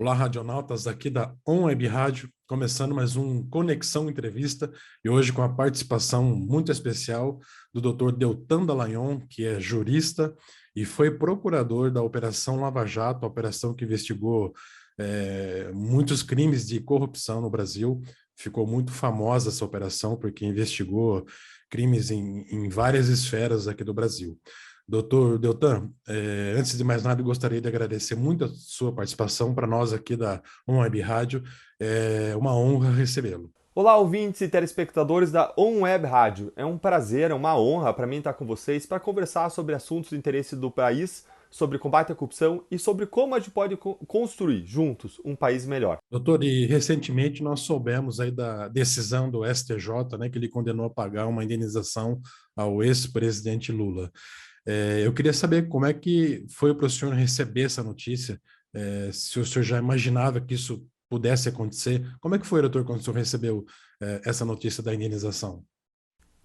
Olá, radionautas, aqui da On Web Rádio, começando mais um Conexão Entrevista, e hoje com a participação muito especial do Dr. Deltan Dallagnol, que é jurista e foi procurador da Operação Lava Jato, a operação que investigou muitos crimes de corrupção no Brasil. Ficou muito famosa essa operação porque investigou crimes em várias esferas aqui do Brasil. Doutor Deltan, antes de mais nada, eu gostaria de agradecer muito a sua participação para nós aqui da On Web Rádio. É uma honra recebê-lo. Olá, ouvintes e telespectadores da On Web Rádio. É um prazer, é uma honra para mim estar com vocês para conversar sobre assuntos de interesse do país, sobre combate à corrupção e sobre como a gente pode construir juntos um país melhor. Doutor, e recentemente nós soubemos aí da decisão do STJ, né, que ele condenou a pagar uma indenização ao ex-presidente Lula. Eu queria saber como é que foi para o senhor receber essa notícia, se o senhor já imaginava que isso pudesse acontecer. Como é que foi, doutor, quando o senhor recebeu, essa notícia da indenização?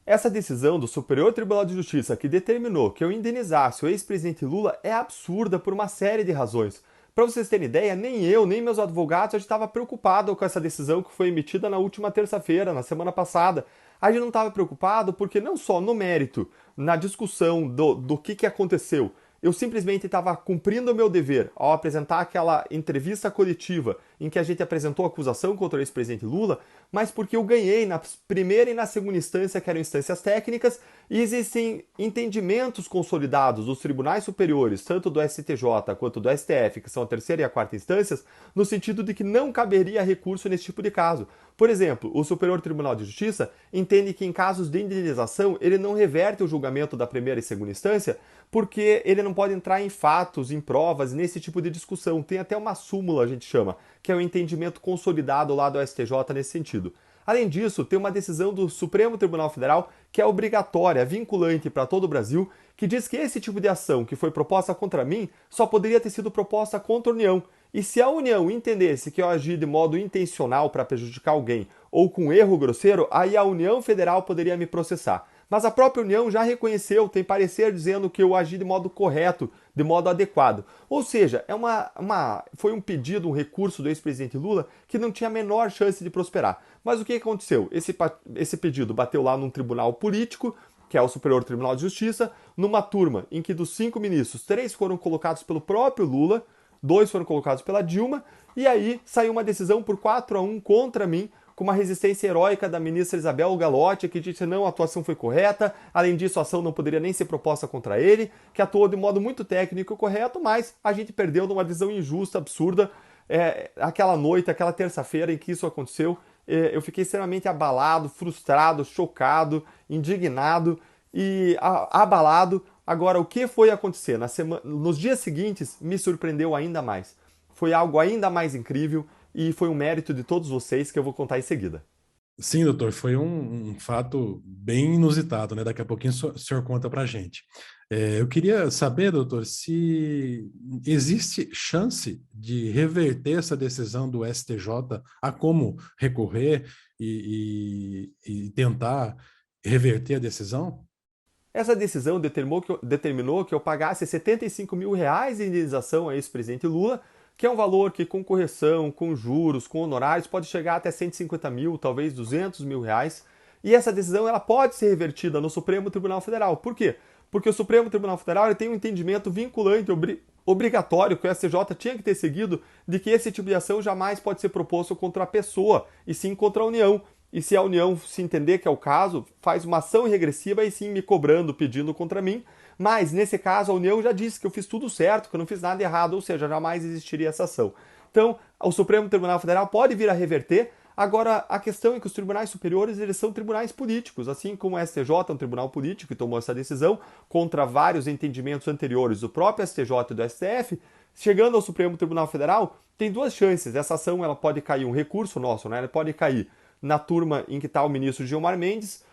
Essa decisão do Superior Tribunal de Justiça que determinou que eu indenizasse o ex-presidente Lula é absurda por uma série de razões. Para vocês terem ideia, nem eu, nem meus advogados, a gente estava preocupado com essa decisão que foi emitida na última terça-feira, na semana passada. A gente não estava preocupado porque não só no mérito, na discussão do que aconteceu, eu simplesmente estava cumprindo o meu dever ao apresentar aquela entrevista coletiva em que a gente apresentou a acusação contra o ex-presidente Lula, mas porque eu ganhei na primeira e na segunda instância, que eram instâncias técnicas, e existem entendimentos consolidados dos tribunais superiores, tanto do STJ quanto do STF, que são a terceira e a quarta instâncias, no sentido de que não caberia recurso nesse tipo de caso. Por exemplo, o Superior Tribunal de Justiça entende que em casos de indenização ele não reverte o julgamento da primeira e segunda instância porque ele não pode entrar em fatos, em provas, nesse tipo de discussão. Tem até uma súmula, a gente chama, que é o entendimento consolidado lá do STJ nesse sentido. Além disso, tem uma decisão do Supremo Tribunal Federal que é obrigatória, vinculante para todo o Brasil, que diz que esse tipo de ação que foi proposta contra mim só poderia ter sido proposta contra a União. E se a União entendesse que eu agi de modo intencional para prejudicar alguém ou com erro grosseiro, aí a União Federal poderia me processar. Mas a própria União já reconheceu, tem parecer dizendo que eu agi de modo correto, de modo adequado. Ou seja, foi um pedido, um recurso do ex-presidente Lula que não tinha a menor chance de prosperar. Mas o que aconteceu? Esse pedido bateu lá num tribunal político, que é o Superior Tribunal de Justiça, numa turma em que dos 5 ministros, 3 foram colocados pelo próprio Lula, 2 foram colocados pela Dilma, e aí saiu uma decisão por 4-1 contra mim, com uma resistência heróica da ministra Isabel Galotti, que disse não, a atuação foi correta, além disso a ação não poderia nem ser proposta contra ele, que atuou de modo muito técnico e correto, mas a gente perdeu numa decisão injusta, absurda. Aquela noite, aquela terça-feira em que isso aconteceu, eu fiquei extremamente abalado, frustrado, chocado, indignado e abalado. Agora, o que foi acontecer? Nos dias seguintes, me surpreendeu ainda mais. Foi algo ainda mais incrível e foi um mérito de todos vocês que eu vou contar em seguida. Sim, doutor, foi um fato bem inusitado, né? Daqui a pouquinho o senhor conta para a gente. Eu queria saber, doutor, se existe chance de reverter essa decisão do STJ, a como recorrer e tentar reverter a decisão? Essa decisão determinou que eu pagasse R$ 75 mil de indenização a ex-presidente Lula, que é um valor que com correção, com juros, com honorários, pode chegar até 150 mil, talvez R$ 200 mil. E essa decisão ela pode ser revertida no Supremo Tribunal Federal. Por quê? Porque o Supremo Tribunal Federal ele tem um entendimento vinculante, obrigatório, que o STJ tinha que ter seguido, de que esse tipo de ação jamais pode ser proposto contra a pessoa, e sim contra a União. E se a União se entender que é o caso, faz uma ação regressiva e sim me cobrando, pedindo contra mim. Mas, nesse caso, a União já disse que eu fiz tudo certo, que eu não fiz nada errado, ou seja, jamais existiria essa ação. Então, o Supremo Tribunal Federal pode vir a reverter. Agora, a questão é que os tribunais superiores eles são tribunais políticos, assim como o STJ é um tribunal político que tomou essa decisão contra vários entendimentos anteriores do próprio STJ e do STF. Chegando ao Supremo Tribunal Federal, tem duas chances. Essa ação ela pode cair, um recurso nosso, né? Ela pode cair na turma em que está o ministro Gilmar Mendes,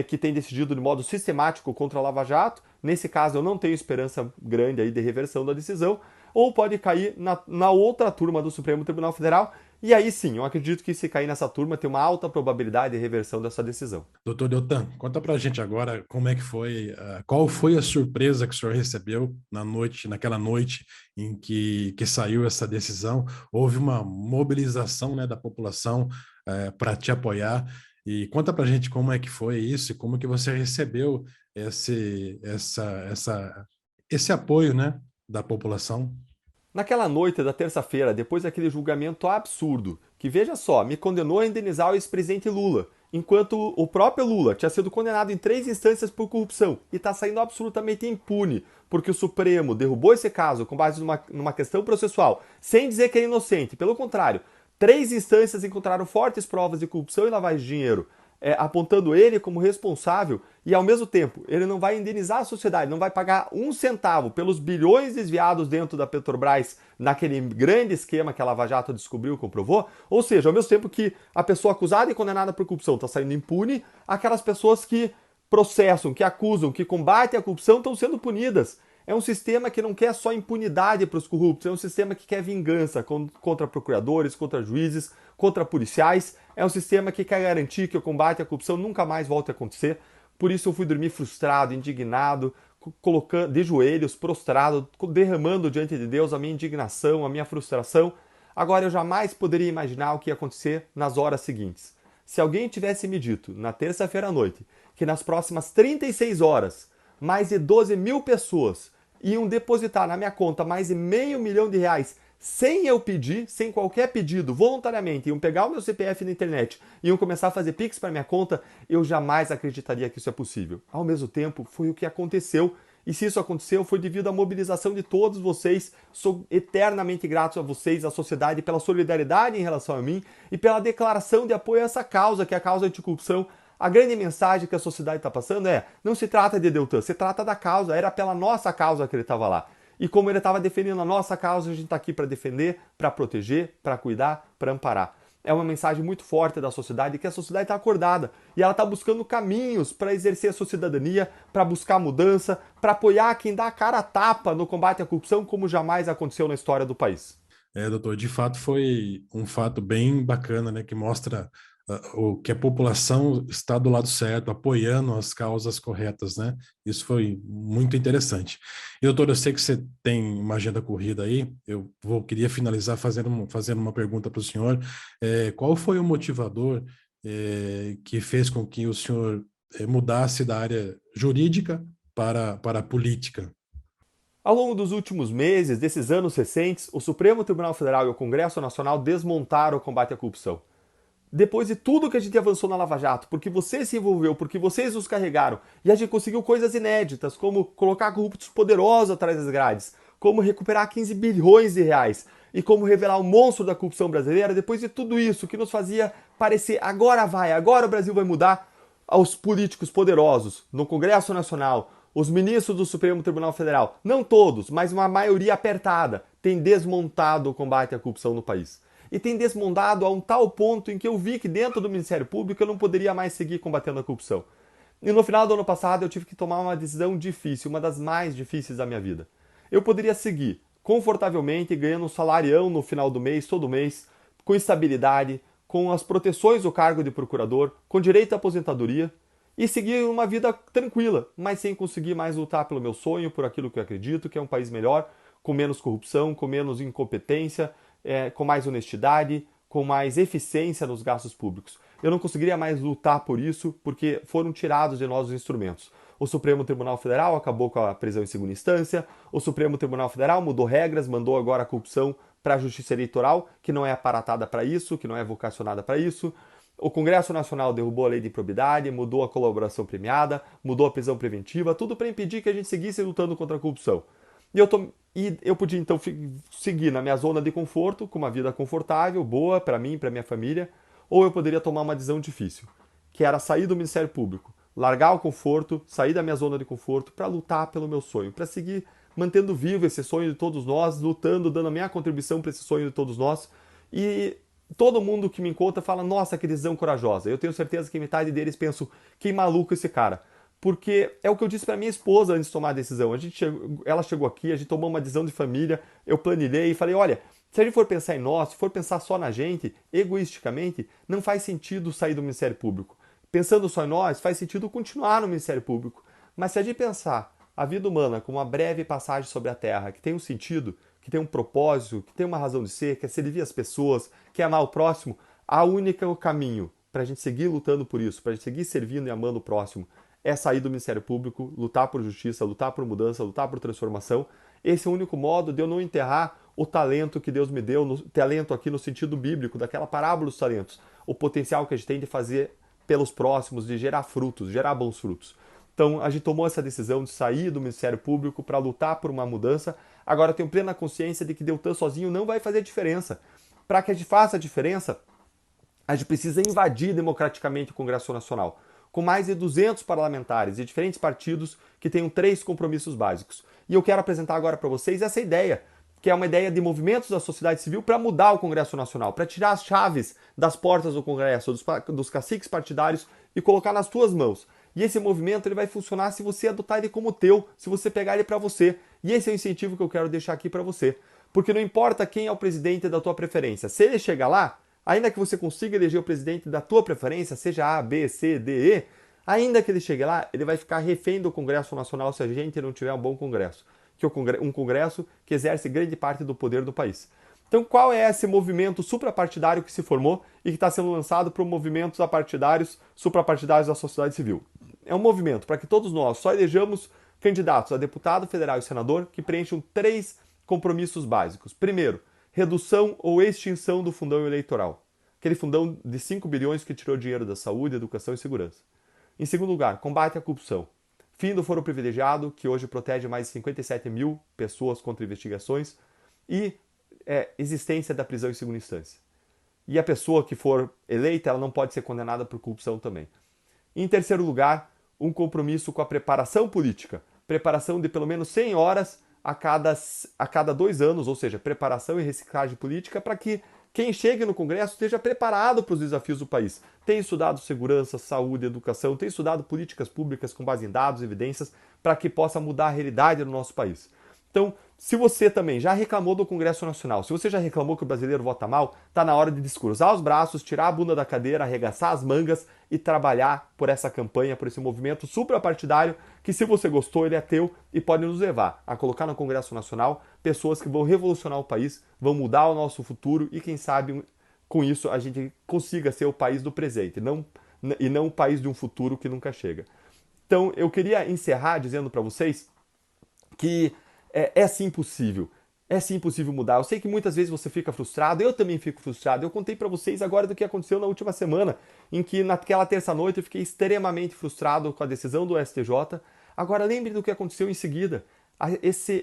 que tem decidido de modo sistemático contra a Lava Jato. Nesse caso, eu não tenho esperança grande aí de reversão da decisão, ou pode cair na outra turma do Supremo Tribunal Federal. E aí sim, eu acredito que se cair nessa turma tem uma alta probabilidade de reversão dessa decisão. Doutor Deltan, conta pra gente agora como é que foi, qual foi a surpresa que o senhor recebeu naquela noite em que saiu essa decisão. Houve uma mobilização, né, da população para te apoiar. E conta pra gente como é que foi isso e como que você recebeu esse apoio, né, da população. Naquela noite da terça-feira, depois daquele julgamento absurdo, que veja só, me condenou a indenizar o ex-presidente Lula, enquanto o próprio Lula tinha sido condenado em 3 instâncias por corrupção e está saindo absolutamente impune, porque o Supremo derrubou esse caso com base numa questão processual, sem dizer que é inocente. Pelo contrário, 3 instâncias encontraram fortes provas de corrupção e lavagem de dinheiro, apontando ele como responsável, e ao mesmo tempo ele não vai indenizar a sociedade, não vai pagar um centavo pelos bilhões desviados dentro da Petrobras naquele grande esquema que a Lava Jato descobriu, comprovou. Ou seja, ao mesmo tempo que a pessoa acusada e condenada por corrupção está saindo impune, aquelas pessoas que processam, que acusam, que combatem a corrupção estão sendo punidas. É um sistema que não quer só impunidade para os corruptos, é um sistema que quer vingança contra procuradores, contra juízes, contra policiais. É um sistema que quer garantir que o combate à corrupção nunca mais volte a acontecer. Por isso eu fui dormir frustrado, indignado, colocando de joelhos, prostrado, derramando diante de Deus a minha indignação, a minha frustração. Agora eu jamais poderia imaginar o que ia acontecer nas horas seguintes. Se alguém tivesse me dito, na terça-feira à noite, que nas próximas 36 horas, mais de 12 mil pessoas iam depositar na minha conta mais de R$ 500 mil sem eu pedir, sem qualquer pedido, voluntariamente, iam pegar o meu CPF na internet, iam começar a fazer Pix para minha conta, eu jamais acreditaria que isso é possível. Ao mesmo tempo, foi o que aconteceu. E se isso aconteceu, foi devido à mobilização de todos vocês. Sou eternamente grato a vocês, à sociedade, pela solidariedade em relação a mim e pela declaração de apoio a essa causa, que é a causa anticorrupção. A grande mensagem que a sociedade está passando é: não se trata de Deltan, se trata da causa, era pela nossa causa que ele estava lá. E como ele estava defendendo a nossa causa, a gente está aqui para defender, para proteger, para cuidar, para amparar. É uma mensagem muito forte da sociedade, que a sociedade está acordada e ela está buscando caminhos para exercer a sua cidadania, para buscar mudança, para apoiar quem dá a cara a tapa no combate à corrupção, como jamais aconteceu na história do país. Doutor, de fato foi um fato bem bacana, né, que mostra o que a população está do lado certo, apoiando as causas corretas, né? Isso foi muito interessante. E, doutor, eu sei que você tem uma agenda corrida aí, queria finalizar fazendo uma pergunta para o senhor. Qual foi o motivador que fez com que o senhor mudasse da área jurídica para a política? Ao longo dos últimos meses, desses anos recentes, o Supremo Tribunal Federal e o Congresso Nacional desmontaram o combate à corrupção. Depois de tudo que a gente avançou na Lava Jato, porque você se envolveu, porque vocês nos carregaram, e a gente conseguiu coisas inéditas, como colocar corruptos poderosos atrás das grades, como recuperar 15 bilhões de reais, e como revelar o monstro da corrupção brasileira, depois de tudo isso que nos fazia parecer agora vai, agora o Brasil vai mudar, aos políticos poderosos no Congresso Nacional, os ministros do Supremo Tribunal Federal, não todos, mas uma maioria apertada, tem desmontado o combate à corrupção no país. E tem desmontado a um tal ponto em que eu vi que dentro do Ministério Público eu não poderia mais seguir combatendo a corrupção. E no final do ano passado eu tive que tomar uma decisão difícil, uma das mais difíceis da minha vida. Eu poderia seguir confortavelmente, ganhando um salarião no final do mês, todo mês, com estabilidade, com as proteções do cargo de procurador, com direito à aposentadoria, e seguir uma vida tranquila, mas sem conseguir mais lutar pelo meu sonho, por aquilo que eu acredito, que é um país melhor, com menos corrupção, com menos incompetência, com mais honestidade, com mais eficiência nos gastos públicos. Eu não conseguiria mais lutar por isso, porque foram tirados de nós os instrumentos. O Supremo Tribunal Federal acabou com a prisão em segunda instância, o Supremo Tribunal Federal mudou regras, mandou agora a corrupção para a Justiça Eleitoral, que não é aparatada para isso, que não é vocacionada para isso. O Congresso Nacional derrubou a lei de improbidade, mudou a colaboração premiada, mudou a prisão preventiva, tudo para impedir que a gente seguisse lutando contra a corrupção. E eu podia então seguir na minha zona de conforto, com uma vida confortável, boa para mim, para minha família, ou eu poderia tomar uma decisão difícil, que era sair do Ministério Público, largar o conforto, sair da minha zona de conforto para lutar pelo meu sonho, para seguir mantendo vivo esse sonho de todos nós, lutando, dando a minha contribuição para esse sonho de todos nós. E todo mundo que me encontra fala: nossa, que decisão corajosa. Eu tenho certeza que metade deles pensam: que maluco esse cara. porque é o que eu disse para minha esposa antes de tomar a decisão. Ela chegou aqui, a gente tomou uma decisão de família, eu planilhei e falei, olha, se a gente for pensar em nós, se for pensar só na gente, egoisticamente, não faz sentido sair do Ministério Público. Pensando só em nós, faz sentido continuar no Ministério Público. Mas se a gente pensar a vida humana como uma breve passagem sobre a Terra, que tem um sentido, que tem um propósito, que tem uma razão de ser, que é servir as pessoas, que é amar o próximo, a única caminho para a gente seguir lutando por isso, para a gente seguir servindo e amando o próximo, é sair do Ministério Público, lutar por justiça, lutar por mudança, lutar por transformação. Esse é o único modo de eu não enterrar o talento que Deus me deu, talento aqui no sentido bíblico, daquela parábola dos talentos, o potencial que a gente tem de fazer pelos próximos, de gerar frutos, gerar bons frutos. Então a gente tomou essa decisão de sair do Ministério Público para lutar por uma mudança. Agora eu tenho plena consciência de que Deltan sozinho não vai fazer diferença. Para que a gente faça a diferença, a gente precisa invadir democraticamente o Congresso Nacional, com mais de 200 parlamentares de diferentes partidos que tenham 3 compromissos básicos. E eu quero apresentar agora para vocês essa ideia, que é uma ideia de movimentos da sociedade civil para mudar o Congresso Nacional, para tirar as chaves das portas do Congresso, dos caciques partidários e colocar nas tuas mãos. E esse movimento ele vai funcionar se você adotar ele como teu, se você pegar ele para você. E esse é o incentivo que eu quero deixar aqui para você. Porque não importa quem é o presidente da tua preferência, se ele chegar lá, ainda que você consiga eleger o presidente da tua preferência, seja A, B, C, D, E, ainda que ele chegue lá, ele vai ficar refém do Congresso Nacional se a gente não tiver um bom Congresso. Que é um Congresso que exerce grande parte do poder do país. Então, qual é esse movimento suprapartidário que se formou e que está sendo lançado por movimentos apartidários, suprapartidários da sociedade civil? É um movimento para que todos nós só elejamos candidatos a deputado federal e senador que preencham 3 compromissos básicos. Primeiro, redução ou extinção do fundão eleitoral. Aquele fundão de 5 bilhões que tirou dinheiro da saúde, educação e segurança. Em segundo lugar, combate à corrupção. Fim do foro privilegiado, que hoje protege mais de 57 mil pessoas contra investigações. E existência da prisão em segunda instância. E a pessoa que for eleita, ela não pode ser condenada por corrupção também. Em terceiro lugar, um compromisso com a preparação política. Preparação de pelo menos 100 horas a cada 2 anos, ou seja, preparação e reciclagem política para que quem chegue no Congresso esteja preparado para os desafios do país. Tem estudado segurança, saúde, educação, tem estudado políticas públicas com base em dados, evidências, para que possa mudar a realidade do nosso país. Então, se você também já reclamou do Congresso Nacional, se você já reclamou que o brasileiro vota mal, está na hora de descruzar os braços, tirar a bunda da cadeira, arregaçar as mangas e trabalhar por essa campanha, por esse movimento suprapartidário, que se você gostou, ele é teu e pode nos levar a colocar no Congresso Nacional pessoas que vão revolucionar o país, vão mudar o nosso futuro e quem sabe com isso a gente consiga ser o país do presente, e não o país de um futuro que nunca chega. Então, eu queria encerrar dizendo para vocês que é sim possível. É sim possível mudar. Eu sei que muitas vezes você fica frustrado, eu também fico frustrado. Eu contei para vocês agora do que aconteceu na última semana, em que naquela terça-noite eu fiquei extremamente frustrado com a decisão do STJ. Agora lembre do que aconteceu em seguida.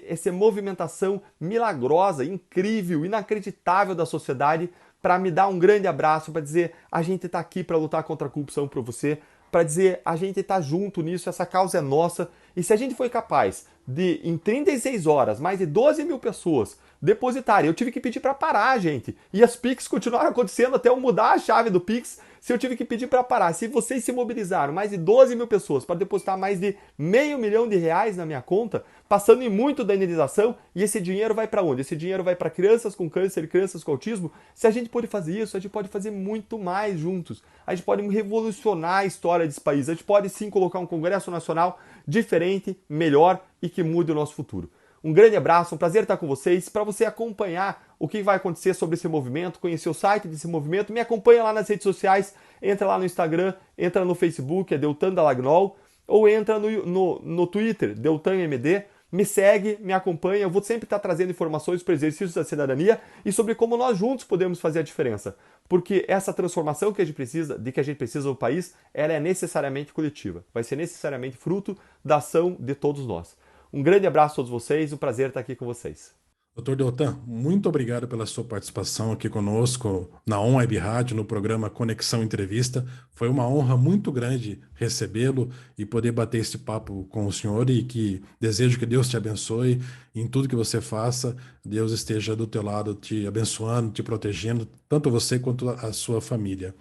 Essa movimentação milagrosa, incrível, inacreditável da sociedade para me dar um grande abraço, para dizer a gente está aqui para lutar contra a corrupção por você, para dizer a gente está junto nisso, essa causa é nossa. E se a gente foi capaz de, em 36 horas, mais de 12 mil pessoas depositarem, eu tive que pedir para parar, gente. E as PIX continuaram acontecendo até eu mudar a chave do PIX, se eu tive que pedir para parar. Se vocês se mobilizaram, mais de 12 mil pessoas, para depositar mais de R$500 mil na minha conta, passando em muito da indenização, e esse dinheiro vai para onde? Esse dinheiro vai para crianças com câncer, crianças com autismo. Se a gente pode fazer isso, a gente pode fazer muito mais juntos. A gente pode revolucionar a história desse país. A gente pode sim colocar um Congresso Nacional diferente, melhor e que mude o nosso futuro. Um grande abraço, um prazer estar com vocês. Para você acompanhar o que vai acontecer sobre esse movimento, conhecer o site desse movimento, me acompanha lá nas redes sociais, entra lá no Instagram, entra no Facebook, é Deltan Dallagnol, ou entra no Twitter, DeltanMD, me segue, me acompanha, eu vou sempre estar trazendo informações para o exercício da cidadania e sobre como nós juntos podemos fazer a diferença. Porque essa transformação que a gente precisa no país, ela é necessariamente coletiva, vai ser necessariamente fruto da ação de todos nós. Um grande abraço a todos vocês, um prazer estar aqui com vocês. Doutor Deltan, muito obrigado pela sua participação aqui conosco na On Web Rádio, no programa Conexão Entrevista. Foi uma honra muito grande recebê-lo e poder bater esse papo com o senhor e que desejo que Deus te abençoe em tudo que você faça. Deus esteja do teu lado, te abençoando, te protegendo, tanto você quanto a sua família.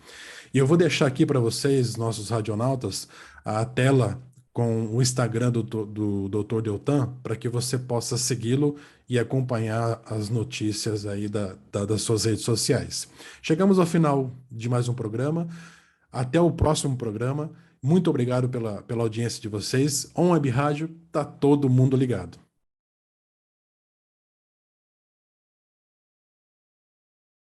E eu vou deixar aqui para vocês, nossos radionautas, a tela com o Instagram do Dr. Deltan para que você possa segui-lo e acompanhar as notícias aí das suas redes sociais. Chegamos ao final de mais um programa. Até o próximo programa. Muito obrigado pela audiência de vocês. On Web Rádio, tá todo mundo ligado.